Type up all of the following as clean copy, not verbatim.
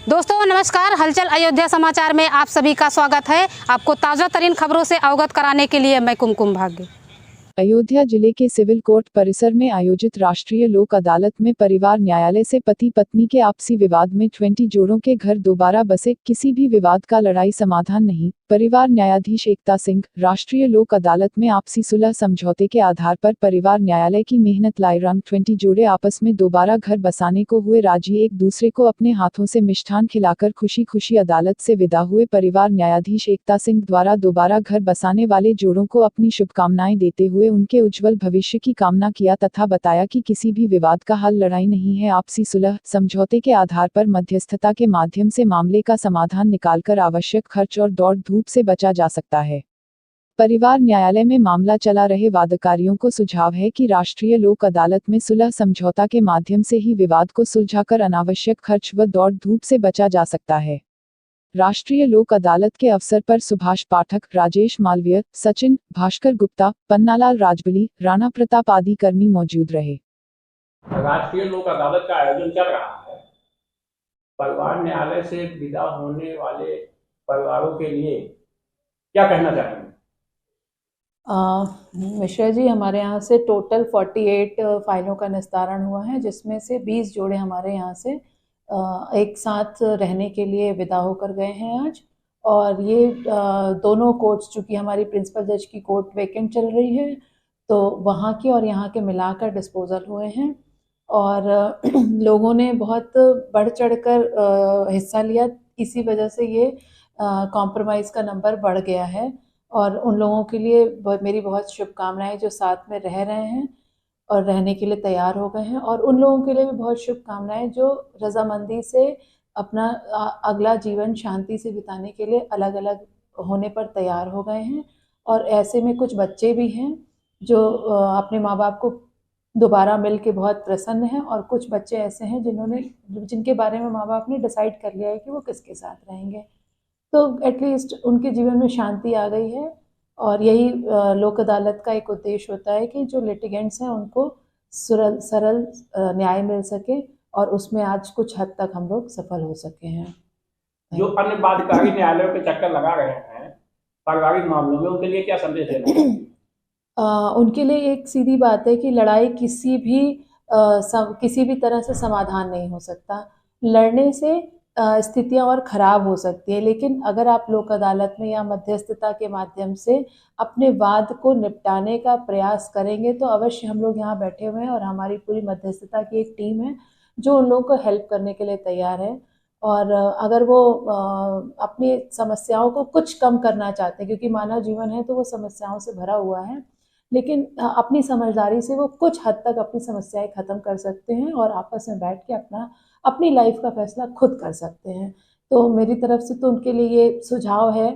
दोस्तों नमस्कार, हलचल अयोध्या समाचार में आप सभी का स्वागत है। आपको ताज़ा तरीन खबरों से अवगत कराने के लिए मैं कुमकुम भाग्य। अयोध्या जिले के सिविल कोर्ट परिसर में आयोजित राष्ट्रीय लोक अदालत में परिवार न्यायालय से पति पत्नी के आपसी विवाद में 20 जोड़ों के घर दोबारा बसे। किसी भी विवाद का लड़ाई समाधान नहीं। परिवार न्यायाधीश एकता सिंह। राष्ट्रीय लोक अदालत में आपसी सुलह समझौते के आधार पर परिवार न्यायालय की मेहनत लाई रंग। 20 जोड़े आपस में दोबारा घर बसाने को हुए राजी। एक दूसरे को अपने हाथों से मिष्ठान खिलाकर खुशी खुशी अदालत से विदा हुए। परिवार न्यायाधीश एकता सिंह द्वारा दोबारा घर बसाने वाले जोड़ों को अपनी शुभकामनाएं देते हुए उनके उज्जवल भविष्य की कामना किया तथा बताया कि किसी भी विवाद का हल लड़ाई नहीं है, आपसी सुलह समझौते के आधार पर मध्यस्थता के माध्यम से मामले का समाधान निकालकर आवश्यक खर्च और दौड़ धूप से बचा जा सकता है। परिवार न्यायालय में मामला चला रहे वादकारियों को सुझाव है कि राष्ट्रीय लोक अदालत में सुलह समझौता के माध्यम से ही विवाद को सुलझाकर अनावश्यक खर्च व दौड़ धूप से बचा जा सकता है। राष्ट्रीय लोक अदालत के अवसर पर सुभाष पाठक, राजेश मालवीय, सचिन, भास्कर गुप्ता, पन्नालाल राजबली, राणा प्रताप आदि कर्मी मौजूद रहे। राष्ट्रीय लोक अदालत का आयोजन चल रहा है। परिवार न्यायालय से विदा होने वाले परिवारों के लिए क्या कहना चाहेंगे? मिश्रा जी, हमारे यहाँ से टोटल 48 फाइलों का निस्तारण हुआ है, जिसमें से 20 जोड़े हमारे यहाँ से एक साथ रहने के लिए विदा होकर गए हैं आज। और ये दोनों कोर्ट्स, चूँकि हमारी प्रिंसिपल जज की कोर्ट वैकेंट चल रही है, तो वहाँ के और यहाँ के मिलाकर डिस्पोजल हुए हैं। और लोगों ने बहुत बढ़ चढ़कर हिस्सा लिया, इसी वजह से ये कॉम्प्रोमाइज़ का नंबर बढ़ गया है। और उन लोगों के लिए मेरी बहुत शुभकामनाएं जो साथ में रह रहे हैं और रहने के लिए तैयार हो गए हैं। और उन लोगों के लिए भी बहुत शुभकामनाएं जो रजामंदी से अपना अगला जीवन शांति से बिताने के लिए अलग अलग होने पर तैयार हो गए हैं। और ऐसे में कुछ बच्चे भी हैं जो अपने माँ बाप को दोबारा मिल के बहुत प्रसन्न हैं, और कुछ बच्चे ऐसे हैं जिनके बारे में माँ बाप ने डिसाइड कर लिया है कि वो किसके साथ रहेंगे। तो एटलीस्ट उनके जीवन में शांति आ गई है। और यही लोक अदालत का एक उद्देश्य होता है कि जो लिटिगेंट्स हैं उनको सरल न्याय मिल सके, और उसमें आज कुछ हद तक हम लोग सफल हो सके हैं। जो अन्य बाध्यकारी न्यायालयों के चक्कर लगा रहे हैं पारिवारिक मामलों में, उनके लिए क्या संदेश देना? उनके लिए एक सीधी बात है कि लड़ाई किसी भी तरह से समाधान नहीं हो सकता। लड़ने से स्थितियाँ और ख़राब हो सकती है, लेकिन अगर आप लोक अदालत में या मध्यस्थता के माध्यम से अपने वाद को निपटाने का प्रयास करेंगे तो अवश्य हम लोग यहाँ बैठे हुए हैं, और हमारी पूरी मध्यस्थता की एक टीम है जो उन लोगों को हेल्प करने के लिए तैयार है। और अगर वो अपनी समस्याओं को कुछ कम करना चाहते हैं, क्योंकि मानव जीवन है तो वो समस्याओं से भरा हुआ है, लेकिन अपनी समझदारी से वो कुछ हद तक अपनी समस्याएं ख़त्म कर सकते हैं और आपस में बैठ के अपनी लाइफ का फैसला खुद कर सकते हैं। तो मेरी तरफ से तो उनके लिए ये सुझाव है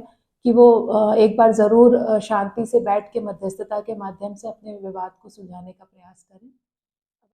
कि वो एक बार ज़रूर शांति से बैठ के मध्यस्थता के माध्यम से अपने विवाद को सुलझाने का प्रयास करें।